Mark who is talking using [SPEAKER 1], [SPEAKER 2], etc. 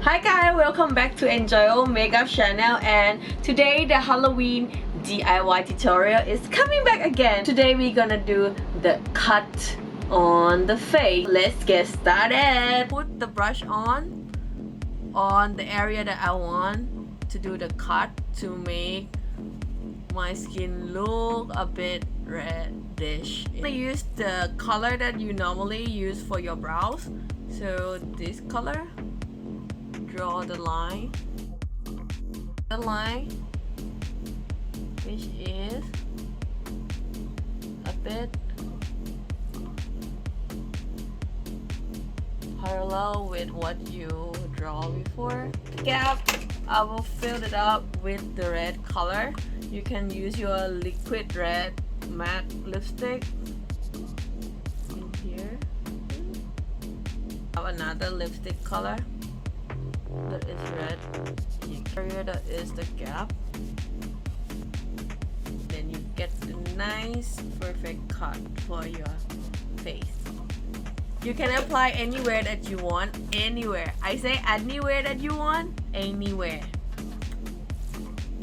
[SPEAKER 1] Hi guys, welcome back to Enjoy Makeup channel, and today the Halloween DIY tutorial is coming back again. Today we're gonna do the cut on the face. Let's get started. Put the brush on the area that I want to do the cut to make my skin look a bit reddish. I'm gonna use the color that you normally use for your brows. So this color. Draw the line which is a bit parallel with what you draw before. Gap, I will fill it up with the red color. You can use your liquid red matte lipstick in here. I have another lipstick color that is red. Area that is the gap. Then you get the nice perfect cut for your face. You can apply anywhere that you want. Anywhere. I say anywhere that you want. Anywhere.